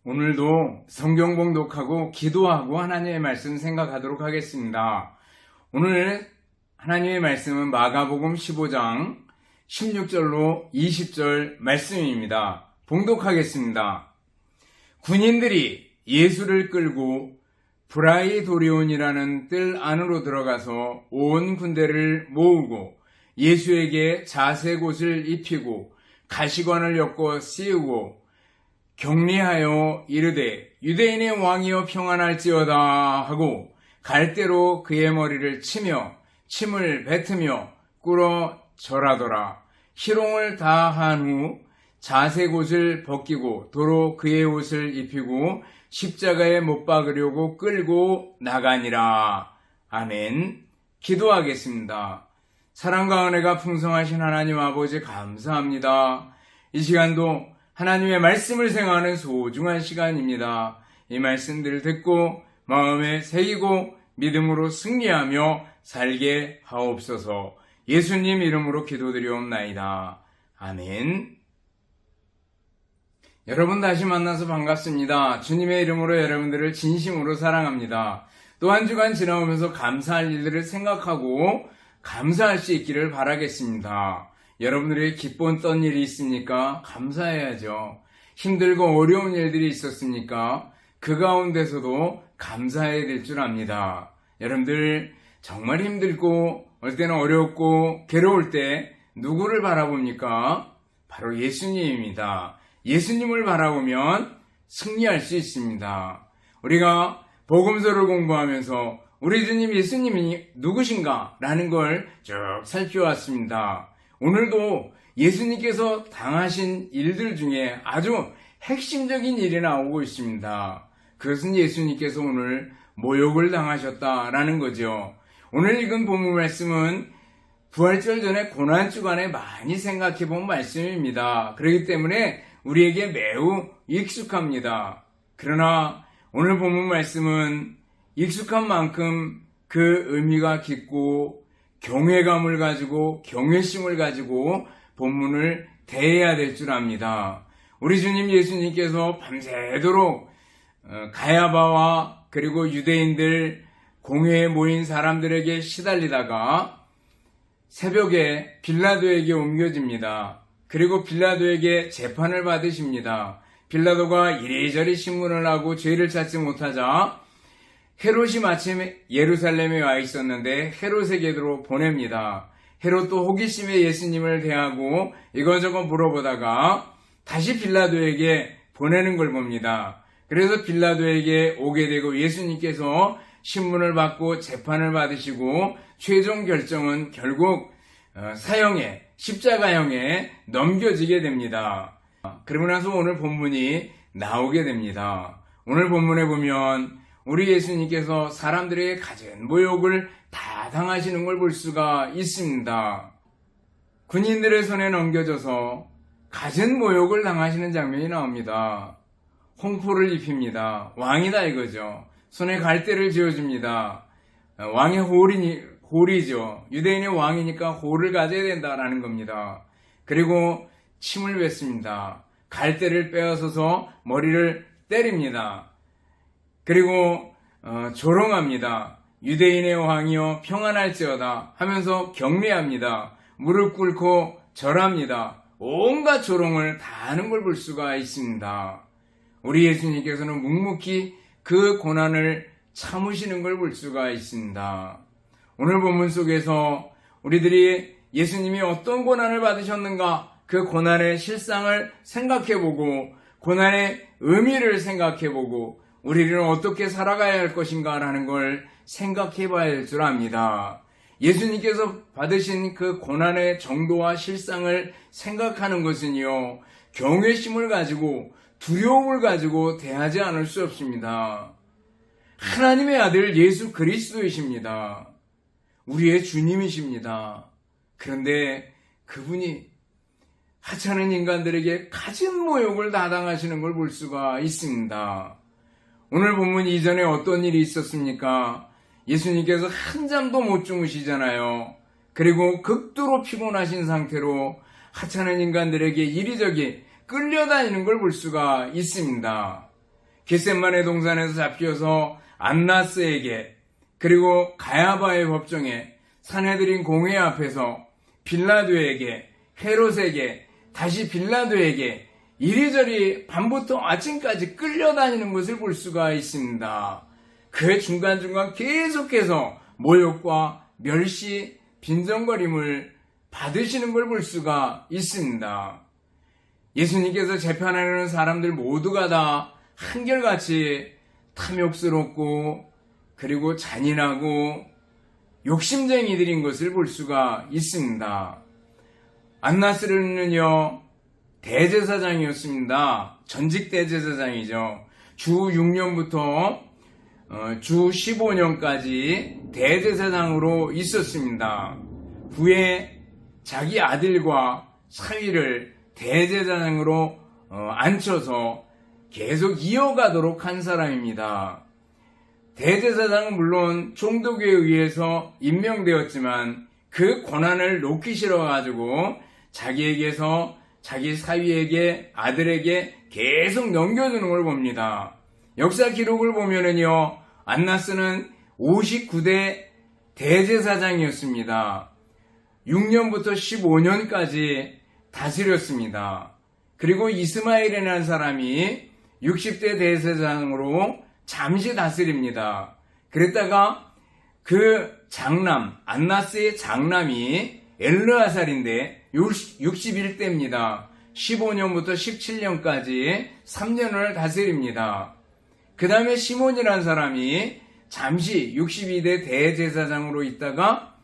오늘도 성경 봉독하고 기도하고 하나님의 말씀 생각하도록 하겠습니다. 오늘 하나님의 말씀은 마가복음 15장 16절로 20절 말씀입니다. 봉독하겠습니다. 군인들이 예수를 끌고 브라이도리온이라는 뜰 안으로 들어가서 온 군대를 모으고 예수에게 자색옷을 입히고 가시관을 엮어 씌우고 격리하여 이르되 유대인의 왕이여 평안할지어다 하고 갈대로 그의 머리를 치며 침을 뱉으며 꿇어 절하더라. 희롱을 다 한 후 자색옷을 벗기고 도로 그의 옷을 입히고 십자가에 못 박으려고 끌고 나가니라. 아멘. 기도하겠습니다. 사랑과 은혜가 풍성하신 하나님 아버지 감사합니다. 이 시간도 하나님의 말씀을 생각하는 소중한 시간입니다. 이 말씀들을 듣고 마음에 새기고 믿음으로 승리하며 살게 하옵소서. 예수님 이름으로 기도드리옵나이다. 아멘. 여러분 다시 만나서 반갑습니다. 주님의 이름으로 여러분들을 진심으로 사랑합니다. 또 한 주간 지나오면서 감사할 일들을 생각하고 감사할 수 있기를 바라겠습니다. 여러분들의 기뻤던 일이 있으니까 감사해야죠. 힘들고 어려운 일들이 있었으니까 그 가운데서도 감사해야 될 줄 압니다. 여러분들 정말 힘들고 어떨 때는 어렵고 괴로울 때 누구를 바라봅니까? 바로 예수님입니다. 예수님을 바라보면 승리할 수 있습니다. 우리가 복음서를 공부하면서 우리 주님 예수님이 누구신가? 라는 걸 쭉 살펴왔습니다. 오늘도 예수님께서 당하신 일들 중에 아주 핵심적인 일이 나오고 있습니다. 그것은 예수님께서 오늘 모욕을 당하셨다라는 거죠. 오늘 읽은 본문 말씀은 부활절 전에 고난주간에 많이 생각해 본 말씀입니다. 그렇기 때문에 우리에게 매우 익숙합니다. 그러나 오늘 본문 말씀은 익숙한 만큼 그 의미가 깊고 경외감을 가지고 경외심을 가지고 본문을 대해야 될 줄 압니다. 우리 주님 예수님께서 밤새도록 가야바와 그리고 유대인들 공회에 모인 사람들에게 시달리다가 새벽에 빌라도에게 옮겨집니다. 그리고 빌라도에게 재판을 받으십니다. 빌라도가 이리저리 신문을 하고 죄를 찾지 못하자 헤롯이 마침 예루살렘에 와 있었는데 헤롯에게로 보냅니다. 헤롯도 호기심에 예수님을 대하고 이것저것 물어보다가 다시 빌라도에게 보내는 걸 봅니다. 그래서 빌라도에게 오게 되고 예수님께서 신문을 받고 재판을 받으시고 최종 결정은 결국 사형에 십자가형에 넘겨지게 됩니다. 그러고 나서 오늘 본문이 나오게 됩니다. 오늘 본문에 보면 우리 예수님께서 사람들에게 갖은 모욕을 다 당하시는 걸 볼 수가 있습니다. 군인들의 손에 넘겨져서 갖은 모욕을 당하시는 장면이 나옵니다. 홍포를 입힙니다. 왕이다 이거죠. 손에 갈대를 쥐어줍니다. 왕의 홀이죠. 유대인의 왕이니까 홀을 가져야 된다라는 겁니다. 그리고 침을 뱉습니다. 갈대를 빼앗아서 머리를 때립니다. 그리고 조롱합니다. 유대인의 왕이여 평안할지어다 하면서 격리합니다. 무릎 꿇고 절합니다. 온갖 조롱을 다 하는 걸 볼 수가 있습니다. 우리 예수님께서는 묵묵히 그 고난을 참으시는 걸 볼 수가 있습니다. 오늘 본문 속에서 우리들이 예수님이 어떤 고난을 받으셨는가 그 고난의 실상을 생각해보고 고난의 의미를 생각해보고 우리는 어떻게 살아가야 할 것인가 라는 걸 생각해 봐야 할 줄 압니다. 예수님께서 받으신 그 고난의 정도와 실상을 생각하는 것은요, 경외심을 가지고 두려움을 가지고 대하지 않을 수 없습니다. 하나님의 아들 예수 그리스도이십니다. 우리의 주님이십니다. 그런데 그분이 하찮은 인간들에게 갖은 모욕을 다 당하시는 걸 볼 수가 있습니다. 오늘 본문 이전에 어떤 일이 있었습니까? 예수님께서 한잠도 못 주무시잖아요. 그리고 극도로 피곤하신 상태로 하찮은 인간들에게 이리저리 끌려다니는 걸 볼 수가 있습니다. 겟셋마네 동산에서 잡혀서 안나스에게 그리고 가야바의 법정에 산헤드린 공회 앞에서 빌라도에게 헤롯에게 다시 빌라도에게 이리저리 밤부터 아침까지 끌려다니는 것을 볼 수가 있습니다. 그 중간중간 계속해서 모욕과 멸시, 빈정거림을 받으시는 걸 볼 수가 있습니다. 예수님께서 재판하려는 사람들 모두가 다 한결같이 탐욕스럽고 그리고 잔인하고 욕심쟁이들인 것을 볼 수가 있습니다. 안나스는요 대제사장이었습니다. 전직 대제사장이죠. 주 6년부터 주 15년까지 대제사장으로 있었습니다. 후에 자기 아들과 사위를 대제사장으로 앉혀서 계속 이어가도록 한 사람입니다. 대제사장은 물론 총독에 의해서 임명되었지만 그 권한을 놓기 싫어가지고 자기에게서 자기 사위에게 아들에게 계속 넘겨주는 걸 봅니다. 역사 기록을 보면은요, 안나스는 59대 대제사장이었습니다. 6년부터 15년까지 다스렸습니다. 그리고 이스마엘이라는 사람이 60대 대제사장으로 잠시 다스립니다. 그랬다가 그 장남, 안나스의 장남이 엘르아살인데 61대입니다. 15년부터 17년까지 3년을 다스립니다. 그 다음에 시몬이라는 사람이 잠시 62대 대제사장으로 있다가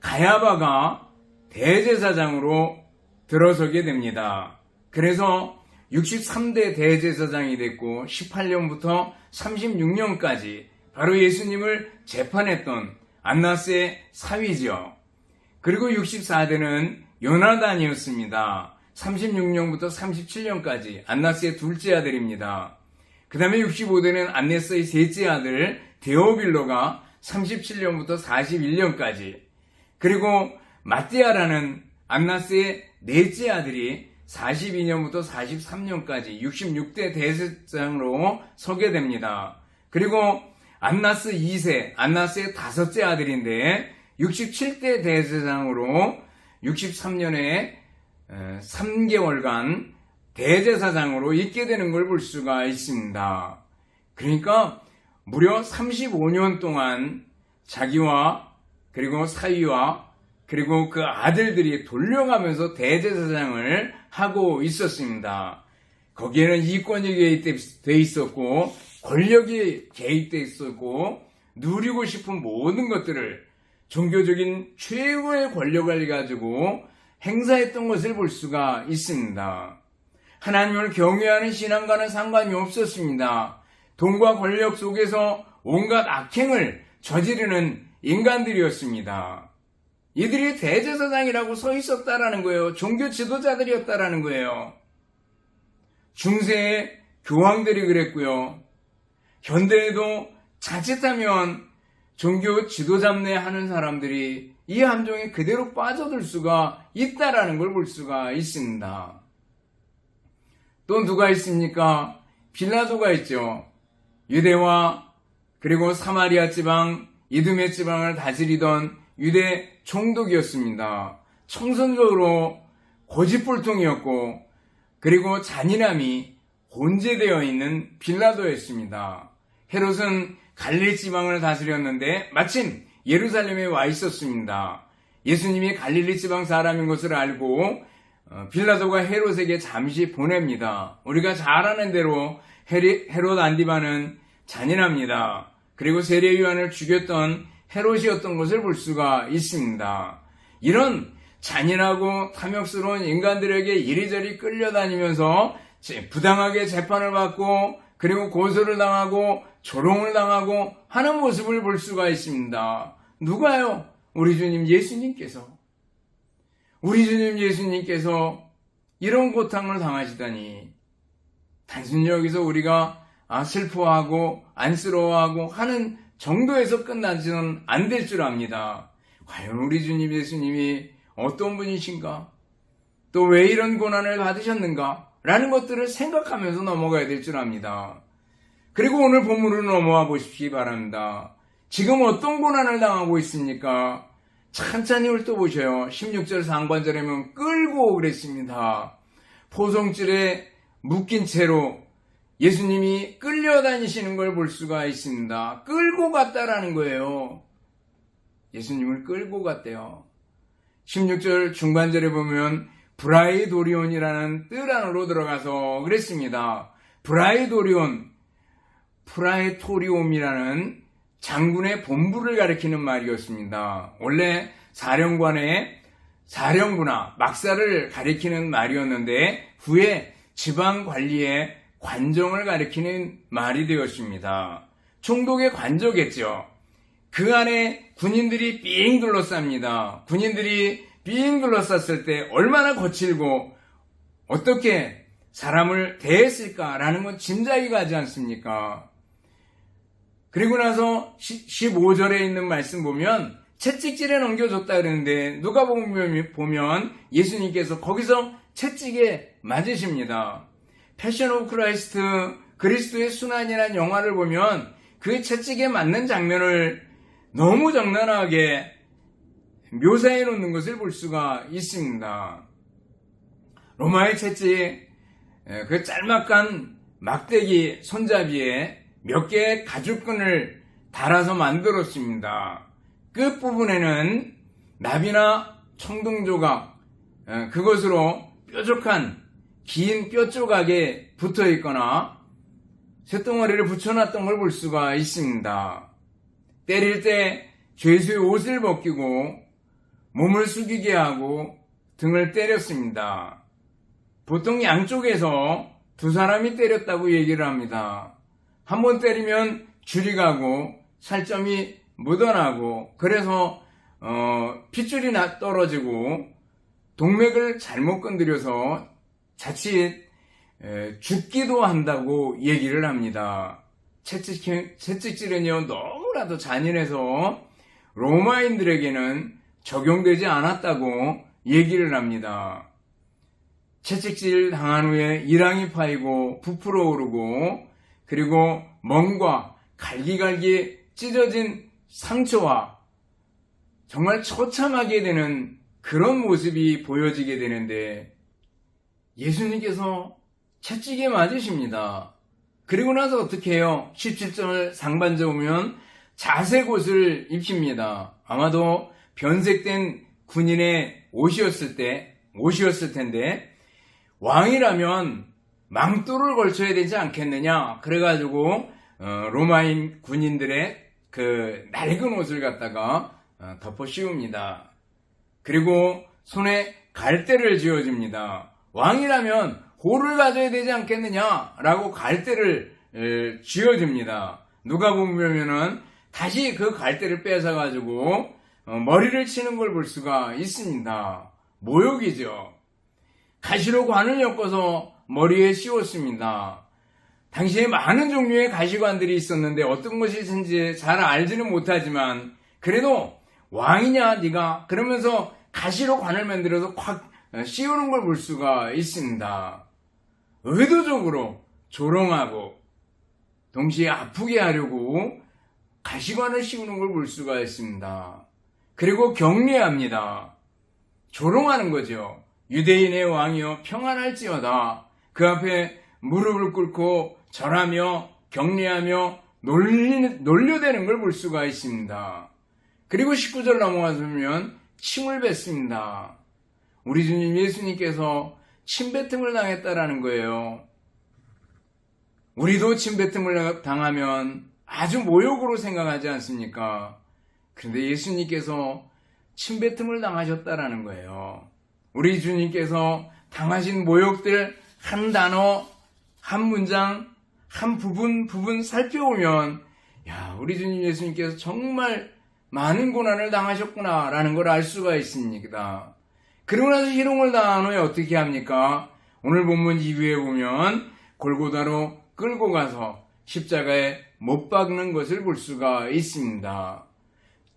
가야바가 대제사장으로 들어서게 됩니다. 그래서 63대 대제사장이 됐고 18년부터 36년까지 바로 예수님을 재판했던 안나스의 사위죠. 그리고 64대는 요나단이었습니다. 36년부터 37년까지 안나스의 둘째 아들입니다. 그 다음에 65대는 안나스의 셋째 아들 데오빌로가 37년부터 41년까지, 그리고 마띠아라는 안나스의 넷째 아들이 42년부터 43년까지 66대 대제사장으로 서게 됩니다. 그리고 안나스 2세, 안나스의 다섯째 아들인데 67대 대제사장으로 63년에 3개월간 대제사장으로 있게 되는 걸 볼 수가 있습니다. 그러니까 무려 35년 동안 자기와 그리고 사위와 그리고 그 아들들이 돌려가면서 대제사장을 하고 있었습니다. 거기에는 이권이 개입되어 있었고 권력이 개입되어 있었고 누리고 싶은 모든 것들을 종교적인 최고의 권력을 가지고 행사했던 것을 볼 수가 있습니다. 하나님을 경외하는 신앙과는 상관이 없었습니다. 돈과 권력 속에서 온갖 악행을 저지르는 인간들이었습니다. 이들이 대제사장이라고 서 있었다라는 거예요. 종교 지도자들이었다라는 거예요. 중세의 교황들이 그랬고요. 현대에도 자칫하면 종교 지도잡내 하는 사람들이 이 함정에 그대로 빠져들 수가 있다라는 걸 볼 수가 있습니다. 또 누가 있습니까? 빌라도가 있죠. 유대와 그리고 사마리아 지방, 이두메 지방을 다스리던 유대 총독이었습니다. 청선적으로 고집불통이었고 그리고 잔인함이 혼재되어 있는 빌라도였습니다. 헤롯은 갈릴리 지방을 다스렸는데 마침 예루살렘에 와 있었습니다. 예수님이 갈릴리 지방 사람인 것을 알고 빌라도가 헤롯에게 잠시 보냅니다. 우리가 잘 아는 대로 헤롯 안디바는 잔인합니다. 그리고 세례 요한을 죽였던 헤롯이었던 것을 볼 수가 있습니다. 이런 잔인하고 탐욕스러운 인간들에게 이리저리 끌려다니면서 부당하게 재판을 받고 그리고 고소를 당하고 조롱을 당하고 하는 모습을 볼 수가 있습니다. 누가요? 우리 주님 예수님께서. 우리 주님 예수님께서 이런 고통을 당하시다니 단순히 여기서 우리가 슬퍼하고 안쓰러워하고 하는 정도에서 끝나지는 안 될 줄 압니다. 과연 우리 주님 예수님이 어떤 분이신가? 또 왜 이런 고난을 받으셨는가? 라는 것들을 생각하면서 넘어가야 될 줄 압니다. 그리고 오늘 본문으로 넘어와 보시기 바랍니다. 지금 어떤 고난을 당하고 있습니까? 찬찬히 훑어보셔요. 16절 상반절에는 끌고 그랬습니다. 포성줄에 묶인 채로 예수님이 끌려다니시는 걸 볼 수가 있습니다. 끌고 갔다라는 거예요. 예수님을 끌고 갔대요. 16절 중반절에 보면 브라이도리온이라는 뜰 안으로 들어가서 그랬습니다. 브라이도리온, 프라이토리움이라는 장군의 본부를 가리키는 말이었습니다. 원래 사령부나 막사를 가리키는 말이었는데 후에 지방 관리의 관정을 가리키는 말이 되었습니다. 총독의 관저겠죠. 그 안에 군인들이 삥 둘러쌉니다. 군인들이 삥 둘러쌌을 때 얼마나 거칠고 어떻게 사람을 대했을까라는 건 짐작이 가지 않습니까? 그리고 나서 15절에 있는 말씀 보면 채찍질에 넘겨줬다 그러는데 누가 보면 예수님께서 거기서 채찍에 맞으십니다. 패션 오브 크라이스트, 그리스도의 순환이라는 영화를 보면 그 채찍에 맞는 장면을 너무 적나라하게 묘사해 놓는 것을 볼 수가 있습니다. 로마의 채찍, 그 짤막한 막대기 손잡이에 몇 개의 가죽끈을 달아서 만들었습니다. 끝부분에는 나비나 청동조각, 그것으로 뾰족한 긴 뼈 조각에 붙어 있거나 쇳덩어리를 붙여놨던 걸 볼 수가 있습니다. 때릴 때 죄수의 옷을 벗기고 몸을 숙이게 하고 등을 때렸습니다. 보통 양쪽에서 두 사람이 때렸다고 얘기를 합니다. 한 번 때리면 줄이 가고 살점이 묻어나고 그래서 핏줄이 떨어지고 동맥을 잘못 건드려서 자칫 죽기도 한다고 얘기를 합니다. 채찍질은요 너무나도 잔인해서 로마인들에게는 적용되지 않았다고 얘기를 합니다. 채찍질 당한 후에 이랑이 파이고 부풀어 오르고 그리고 멍과 갈기갈기 찢어진 상처와 정말 처참하게 되는 그런 모습이 보여지게 되는데 예수님께서 채찍에 맞으십니다. 그리고 나서 어떻게 해요? 17절 상반절 보면 자색옷을 입힙니다. 아마도 변색된 군인의 옷이었을 텐데 왕이라면 망토를 걸쳐야 되지 않겠느냐. 그래가지고 로마인 군인들의 그 낡은 옷을 갖다가 덮어 씌웁니다. 그리고 손에 갈대를 쥐어줍니다. 왕이라면 호를 가져야 되지 않겠느냐라고 갈대를 쥐어줍니다. 누가 보면은 다시 그 갈대를 뺏어가지고 머리를 치는 걸 볼 수가 있습니다. 모욕이죠. 가시로 관을 엮어서 머리에 씌웠습니다. 당시에 많은 종류의 가시관들이 있었는데 어떤 것이든지 잘 알지는 못하지만 그래도 왕이냐 네가 그러면서 가시로 관을 만들어서 콱 씌우는 걸 볼 수가 있습니다. 의도적으로 조롱하고 동시에 아프게 하려고 가시관을 씌우는 걸 볼 수가 있습니다. 그리고 격려합니다. 조롱하는 거죠. 유대인의 왕이여 평안할지어다. 그 앞에 무릎을 꿇고 절하며 격려하며 놀려대는 걸 볼 수가 있습니다. 그리고 19절 넘어가서 보면 침을 뱉습니다. 우리 주님 예수님께서 침뱉음을 당했다라는 거예요. 우리도 침뱉음을 당하면 아주 모욕으로 생각하지 않습니까? 그런데 예수님께서 침뱉음을 당하셨다라는 거예요. 우리 주님께서 당하신 모욕들 한 단어, 한 문장, 한 부분 살펴보면 야, 우리 주님 예수님께서 정말 많은 고난을 당하셨구나라는 걸 알 수가 있습니다. 그러고 나서 희롱을 당한 후에 어떻게 합니까? 오늘 본문 2부에 보면 골고다로 끌고 가서 십자가에 못 박는 것을 볼 수가 있습니다.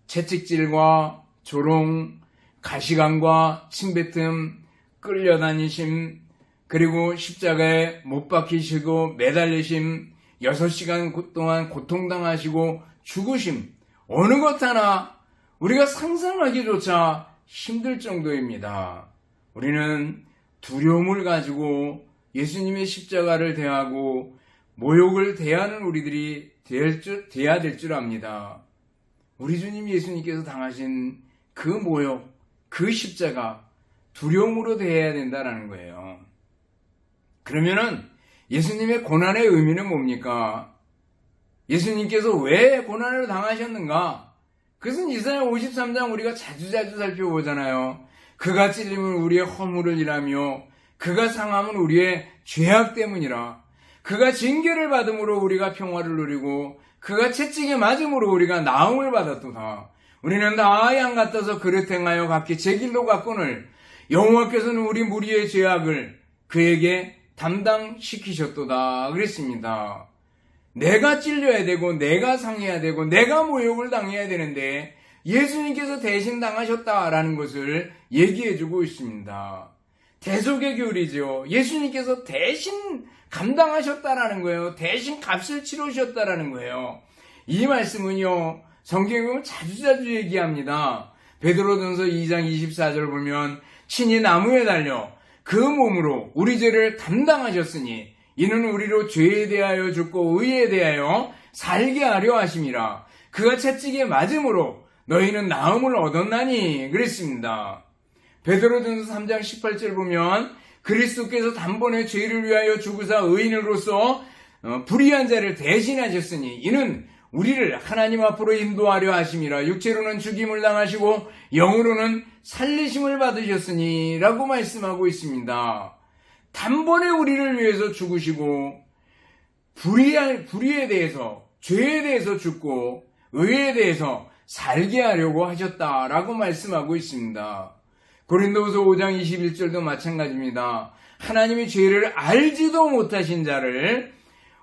채찍질과 조롱, 가시관과 침뱉음, 끌려다니심, 그리고 십자가에 못 박히시고 매달리심, 6시간 동안 고통당하시고 죽으심, 어느 것 하나 우리가 상상하기조차 힘들 정도입니다. 우리는 두려움을 가지고 예수님의 십자가를 대하고 모욕을 대하는 우리들이 돼야 될 줄 압니다. 우리 주님 예수님께서 당하신 그 모욕, 그 십자가 두려움으로 대해야 된다는 거예요. 그러면은 예수님의 고난의 의미는 뭡니까? 예수님께서 왜 고난을 당하셨는가? 그것은 이사야 53장 우리가 자주자주 살펴보잖아요. 그가 찔림은 우리의 허물을 일하며 그가 상함은 우리의 죄악 때문이라. 그가 징계를 받음으로 우리가 평화를 누리고 그가 채찍에 맞음으로 우리가 나음을 받았도다. 우리는 다 양 같아서 그릇 행하여 각기 제 길로 갔거늘 여호와께서는 우리 무리의 죄악을 그에게 담당시키셨도다 그랬습니다. 내가 찔려야 되고 내가 상해야 되고 내가 모욕을 당해야 되는데 예수님께서 대신 당하셨다라는 것을 얘기해주고 있습니다. 대속의 교리죠. 예수님께서 대신 감당하셨다라는 거예요. 대신 값을 치르셨다라는 거예요. 이 말씀은요, 성경에 보면 자주자주 얘기합니다. 베드로전서 2장 24절 보면 친히 나무에 달려 그 몸으로 우리 죄를 담당하셨으니 이는 우리로 죄에 대하여 죽고 의에 대하여 살게 하려 하심이라. 그가 채찍에 맞음으로 너희는 나음을 얻었나니 그랬습니다. 베드로전서 3장 18절 보면 그리스도께서 단번에 죄를 위하여 죽으사 의인으로서 불의한 자를 대신하셨으니 이는 우리를 하나님 앞으로 인도하려 하심이라. 육체로는 죽임을 당하시고 영으로는 살리심을 받으셨으니 라고 말씀하고 있습니다. 단번에 우리를 위해서 죽으시고 불의에 대해서, 죄에 대해서 죽고 의에 대해서 살게 하려고 하셨다라고 말씀하고 있습니다. 고린도후서 5장 21절도 마찬가지입니다. 하나님이 죄를 알지도 못하신 자를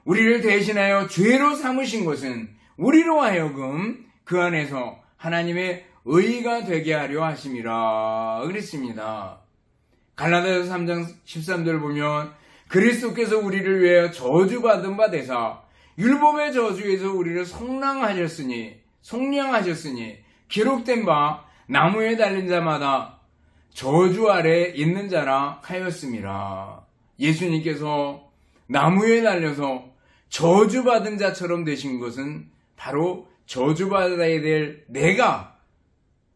우리를 대신하여 죄로 삼으신 것은 우리로 하여금 그 안에서 하나님의 의가 되게 하려 하심이라 그랬습니다. 갈라디아서 3장 13절 보면 그리스도께서 우리를 위하여 저주받은 바 되사 율법의 저주에서 우리를 속량하셨으니 기록된 바 나무에 달린 자마다 저주 아래 있는 자라 하였음이라. 예수님께서 나무에 달려서 저주받은 자처럼 되신 것은 바로 저주받아야 될 내가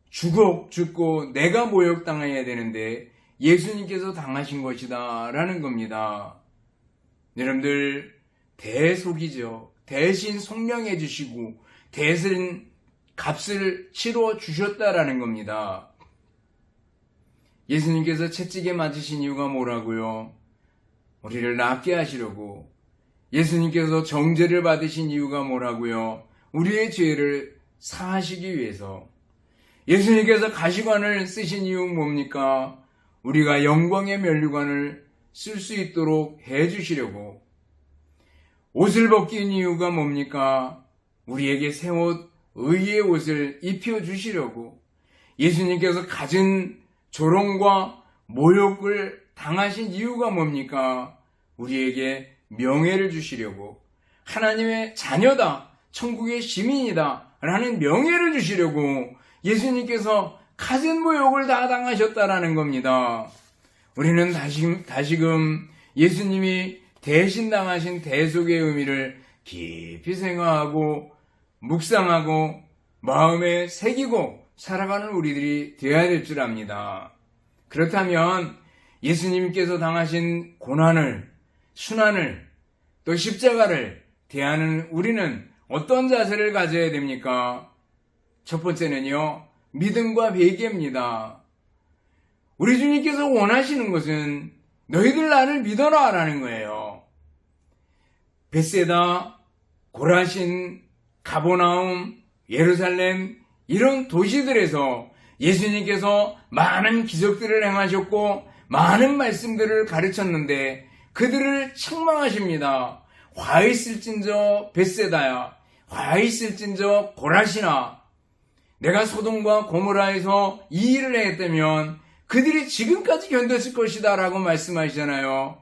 죽고 내가 모욕당해야 되는데 예수님께서 당하신 것이다 라는 겁니다. 여러분들, 대속이죠. 대신 속량해 주시고 대신 값을 치러 주셨다라는 겁니다. 예수님께서 채찍에 맞으신 이유가 뭐라고요? 우리를 낫게 하시려고. 예수님께서 정죄를 받으신 이유가 뭐라고요? 우리의 죄를 사하시기 위해서. 예수님께서 가시관을 쓰신 이유는 뭡니까? 우리가 영광의 면류관을 쓸 수 있도록 해주시려고. 옷을 벗긴 이유가 뭡니까? 우리에게 새 옷, 의의 옷을 입혀주시려고. 예수님께서 가진 조롱과 모욕을 당하신 이유가 뭡니까? 우리에게 명예를 주시려고. 하나님의 자녀다, 천국의 시민이다 라는 명예를 주시려고 예수님께서 가진 모욕을 다 당하셨다라는 겁니다. 우리는 다시금 예수님이 대신 당하신 대속의 의미를 깊이 생각하고 묵상하고 마음에 새기고 살아가는 우리들이 되어야 될 줄 압니다. 그렇다면 예수님께서 당하신 고난을, 순환을, 또 십자가를 대하는 우리는 어떤 자세를 가져야 됩니까? 첫 번째는요, 믿음과 회개입니다. 우리 주님께서 원하시는 것은 너희들 나를 믿어라 라는 거예요. 벳세다, 고라신, 가버나움, 예루살렘 이런 도시들에서 예수님께서 많은 기적들을 행하셨고 많은 말씀들을 가르쳤는데 그들을 책망하십니다. 화 있을진저 벳세다야, 화 있을진저 고라시나, 내가 소돔과 고모라에서 이 일을 했다면 그들이 지금까지 견뎠을 것이다 라고 말씀하시잖아요.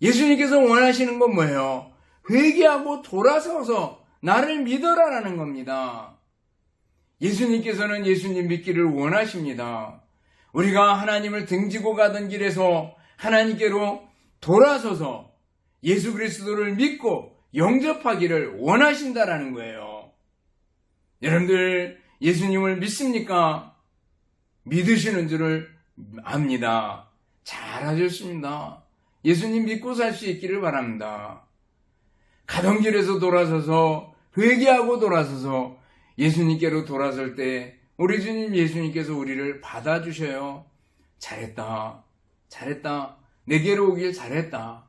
예수님께서 원하시는 건 뭐예요? 회개하고 돌아서서 나를 믿어라라는 겁니다. 예수님께서는 예수님 믿기를 원하십니다. 우리가 하나님을 등지고 가던 길에서 하나님께로 돌아서서 예수 그리스도를 믿고 영접하기를 원하신다라는 거예요. 여러분들 예수님을 믿습니까? 믿으시는 줄을 압니다. 잘하셨습니다. 예수님 믿고 살 수 있기를 바랍니다. 가던 길에서 돌아서서 회개하고 돌아서서 예수님께로 돌아설 때 우리 주님 예수님께서 우리를 받아주셔요. 잘했다. 잘했다. 내게로 오길 잘했다.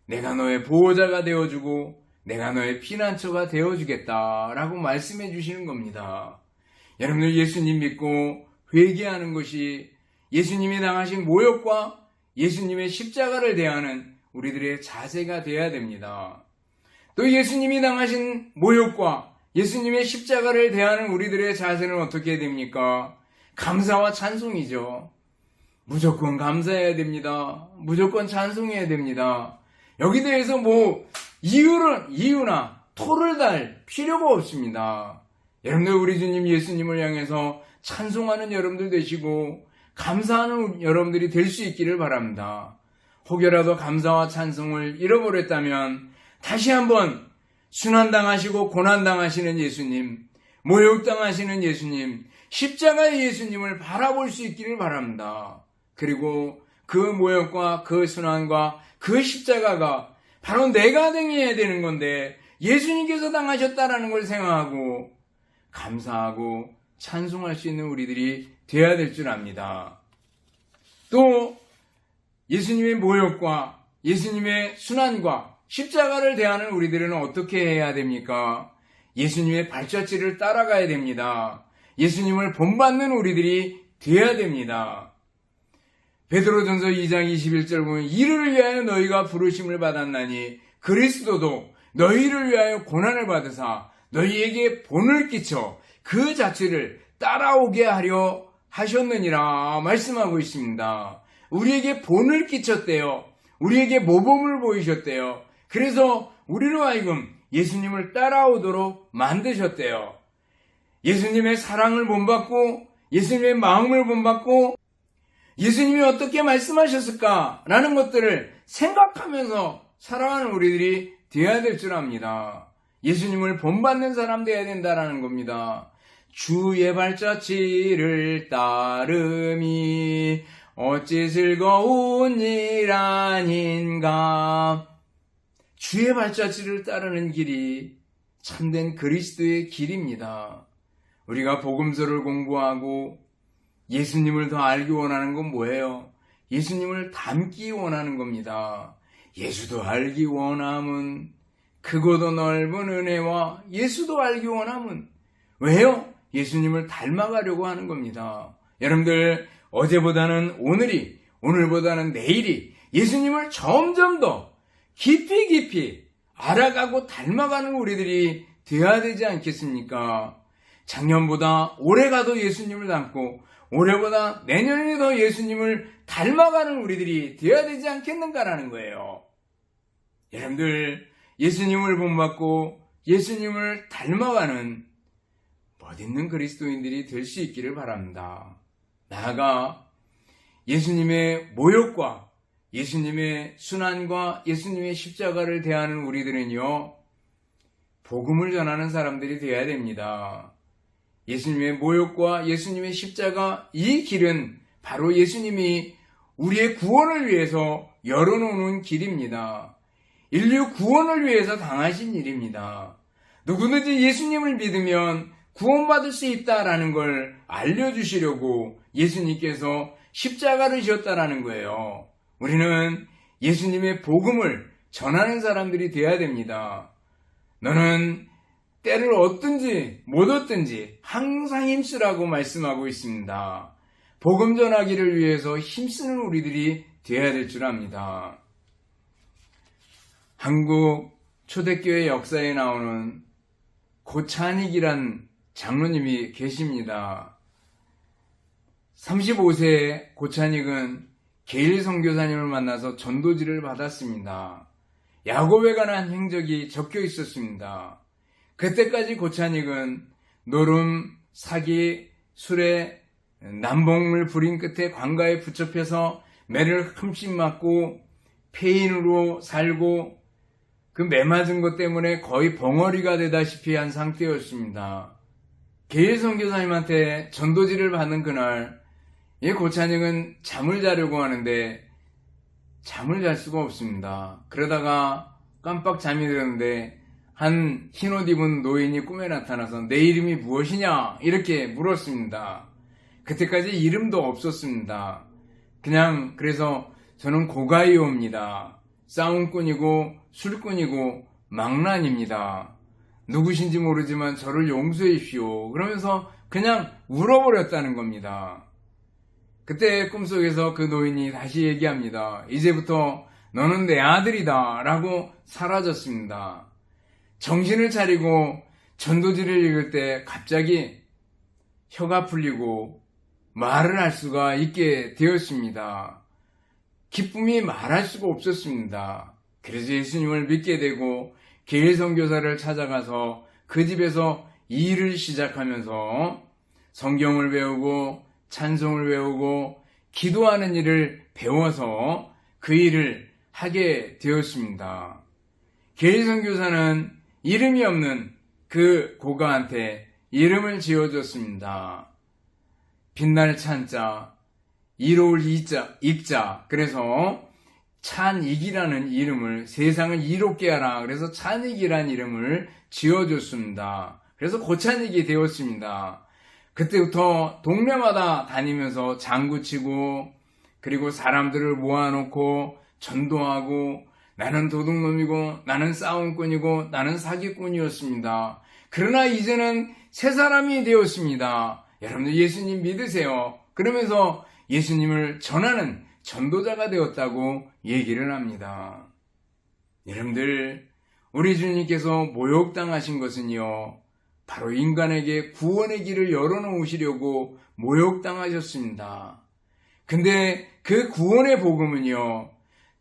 내가 너의 보호자가 되어주고 내가 너의 피난처가 되어주겠다 라고 말씀해 주시는 겁니다. 여러분들 예수님 믿고 회개하는 것이 예수님이 당하신 모욕과 예수님의 십자가를 대하는 우리들의 자세가 되어야 됩니다. 또 예수님이 당하신 모욕과 예수님의 십자가를 대하는 우리들의 자세는 어떻게 됩니까? 감사와 찬송이죠. 무조건 감사해야 됩니다. 무조건 찬송해야 됩니다. 여기 대해서 이유나 토를 달 필요가 없습니다. 여러분들 우리 주님 예수님을 향해서 찬송하는 여러분들 되시고 감사하는 여러분들이 될 수 있기를 바랍니다. 혹여라도 감사와 찬송을 잃어버렸다면 다시 한번 순환당하시고 고난당하시는 예수님, 모욕당하시는 예수님, 십자가의 예수님을 바라볼 수 있기를 바랍니다. 그리고 그 모욕과 그 순환과 그 십자가가 바로 내가 당해야 되는 건데 예수님께서 당하셨다라는 걸 생각하고 감사하고 찬송할 수 있는 우리들이 되어야 될 줄 압니다. 또 예수님의 모욕과 예수님의 순환과 십자가를 대하는 우리들은 어떻게 해야 됩니까? 예수님의 발자취를 따라가야 됩니다. 예수님을 본받는 우리들이 되어야 됩니다. 베드로전서 2장 21절 보면 이를 위하여 너희가 부르심을 받았나니 그리스도도 너희를 위하여 고난을 받으사 너희에게 본을 끼쳐 그 자취를 따라오게 하려 하셨느니라 말씀하고 있습니다. 우리에게 본을 끼쳤대요. 우리에게 모범을 보이셨대요. 그래서 우리로 하여금 예수님을 따라오도록 만드셨대요. 예수님의 사랑을 본받고 예수님의 마음을 본받고 예수님이 어떻게 말씀하셨을까라는 것들을 생각하면서 살아가는 우리들이 되어야 될 줄 압니다. 예수님을 본받는 사람 되어야 된다는 겁니다. 주의 발자취를 따름이 어찌 즐거운 일 아닌가. 주의 발자취를 따르는 길이 참된 그리스도의 길입니다. 우리가 복음서를 공부하고 예수님을 더 알기 원하는 건 뭐예요? 예수님을 닮기 원하는 겁니다. 예수도 알기 원함은 크고도 넓은 은혜와 예수도 알기 원함은 왜요? 예수님을 닮아가려고 하는 겁니다. 여러분들 어제보다는 오늘이 오늘보다는 내일이 예수님을 점점 더 깊이 알아가고 닮아가는 우리들이 되어야 되지 않겠습니까? 작년보다 올해가 더 예수님을 닮고 올해보다 내년이 더 예수님을 닮아가는 우리들이 되어야 되지 않겠는가라는 거예요. 여러분들 예수님을 본받고 예수님을 닮아가는 멋있는 그리스도인들이 될 수 있기를 바랍니다. 나아가 예수님의 모욕과 예수님의 순환과 예수님의 십자가를 대하는 우리들은요, 복음을 전하는 사람들이 되어야 됩니다. 예수님의 모욕과 예수님의 십자가, 이 길은 바로 예수님이 우리의 구원을 위해서 열어놓는 길입니다. 인류 구원을 위해서 당하신 일입니다. 누구든지 예수님을 믿으면 구원받을 수 있다라는 걸 알려주시려고 예수님께서 십자가를 지었다라는 거예요. 우리는 예수님의 복음을 전하는 사람들이 되어야 됩니다. 너는 때를 얻든지 못 얻든지 항상 힘쓰라고 말씀하고 있습니다. 복음 전하기를 위해서 힘쓰는 우리들이 되어야 될 줄 압니다. 한국 초대교회 역사에 나오는 고찬익이란 장로님이 계십니다. 35세의 고찬익은 게일 선교사님을 만나서 전도지를 받았습니다. 야곱에 관한 행적이 적혀 있었습니다. 그때까지 고찬익은 노름, 사기, 술에 남봉을 부린 끝에 관가에 붙잡혀서 매를 흠씬 맞고 폐인으로 살고 그 매 맞은 것 때문에 거의 벙어리가 되다시피 한 상태였습니다. 계일 선교사님한테 전도지를 받는 그날 이 고찬익은 잠을 자려고 하는데 잠을 잘 수가 없습니다. 그러다가 깜빡 잠이 드는데 한 흰옷 입은 노인이 꿈에 나타나서 내 이름이 무엇이냐 이렇게 물었습니다. 그때까지 이름도 없었습니다. 그냥 그래서 저는 고가이오입니다. 싸움꾼이고 술꾼이고 망난입니다. 누구신지 모르지만 저를 용서해 주시오. 그러면서 그냥 울어버렸다는 겁니다. 그때 꿈속에서 그 노인이 다시 얘기합니다. 이제부터 너는 내 아들이다 라고 사라졌습니다. 정신을 차리고 전도지를 읽을 때 갑자기 혀가 풀리고 말을 할 수가 있게 되었습니다. 기쁨이 말할 수가 없었습니다. 그래서 예수님을 믿게 되고 계일 선교사를 찾아가서 그 집에서 일을 시작하면서 성경을 배우고 찬송을 외우고 기도하는 일을 배워서 그 일을 하게 되었습니다. 계일 선교사는 이름이 없는 그 고가한테 이름을 지어줬습니다. 빛날 찬자, 이로울 익자. 그래서 찬익이라는 이름을 세상을 이롭게 하라. 그래서 찬익이라는 이름을 지어줬습니다. 그래서 고찬익이 되었습니다. 그때부터 동네마다 다니면서 장구치고 그리고 사람들을 모아놓고 전도하고 나는 도둑놈이고 나는 싸움꾼이고 나는 사기꾼이었습니다. 그러나 이제는 새 사람이 되었습니다. 여러분들 예수님 믿으세요. 그러면서 예수님을 전하는 전도자가 되었다고 얘기를 합니다. 여러분들 우리 주님께서 모욕당하신 것은요 바로 인간에게 구원의 길을 열어놓으시려고 모욕당하셨습니다. 근데 그 구원의 복음은요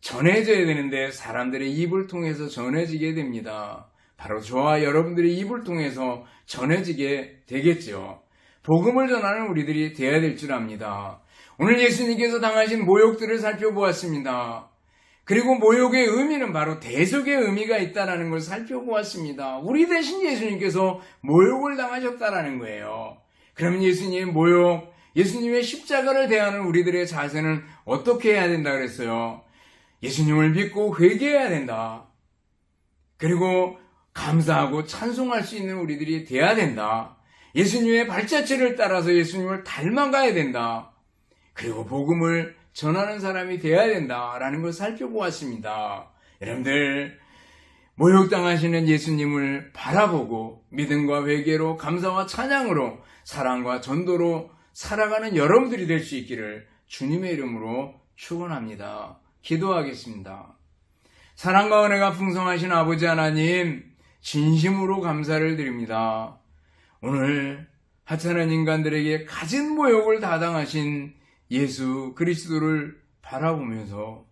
전해져야 되는데 사람들의 입을 통해서 전해지게 됩니다. 바로 저와 여러분들의 입을 통해서 전해지게 되겠죠. 복음을 전하는 우리들이 되어야 될 줄 압니다. 오늘 예수님께서 당하신 모욕들을 살펴보았습니다. 그리고 모욕의 의미는 바로 대속의 의미가 있다는 걸 살펴보았습니다. 우리 대신 예수님께서 모욕을 당하셨다는 거예요. 그러면 예수님의 모욕, 예수님의 십자가를 대하는 우리들의 자세는 어떻게 해야 된다 그랬어요? 예수님을 믿고 회개해야 된다. 그리고 감사하고 찬송할 수 있는 우리들이 돼야 된다. 예수님의 발자취를 따라서 예수님을 닮아가야 된다. 그리고 복음을 전하는 사람이 돼야 된다라는 걸 살펴보았습니다. 여러분들 모욕당하시는 예수님을 바라보고 믿음과 회개로 감사와 찬양으로 사랑과 전도로 살아가는 여러분들이 될 수 있기를 주님의 이름으로 축원합니다. 기도하겠습니다. 사랑과 은혜가 풍성하신 아버지 하나님 진심으로 감사를 드립니다. 오늘 하찮은 인간들에게 가진 모욕을 다 당하신 예수 그리스도를 바라보면서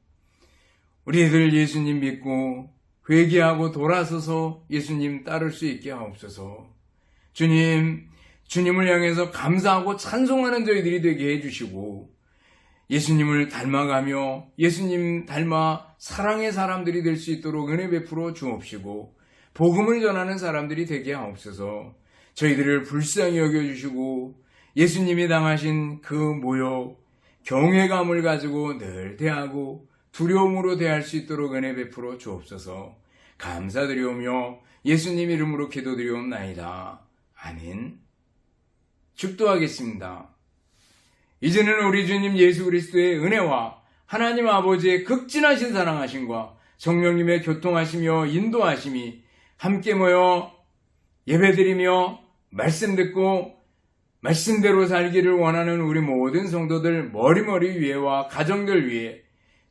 우리들 예수님 믿고 회개하고 돌아서서 예수님 따를 수 있게 하옵소서. 주님을 향해서 감사하고 찬송하는 저희들이 되게 해주시고 예수님을 닮아가며 예수님 닮아 사랑의 사람들이 될 수 있도록 은혜 베풀어 주옵시고 복음을 전하는 사람들이 되게 하옵소서. 저희들을 불쌍히 여겨주시고 예수님이 당하신 그 모욕, 경외감을 가지고 늘 대하고 두려움으로 대할 수 있도록 은혜 베풀어 주옵소서. 감사드리오며 예수님 이름으로 기도드리옵나이다. 아멘. 축도하겠습니다. 이제는 우리 주님 예수 그리스도의 은혜와 하나님 아버지의 극진하신 사랑하심과 성령님의 교통하시며 인도하심이 함께 모여 예배드리며 말씀 듣고 말씀대로 살기를 원하는 우리 모든 성도들 머리머리 위에와 가정들 위에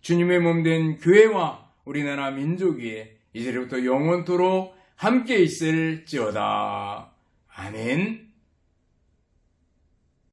주님의 몸된 교회와 우리나라 민족 위에 이제부터 영원토록 함께 있을지어다. 아멘.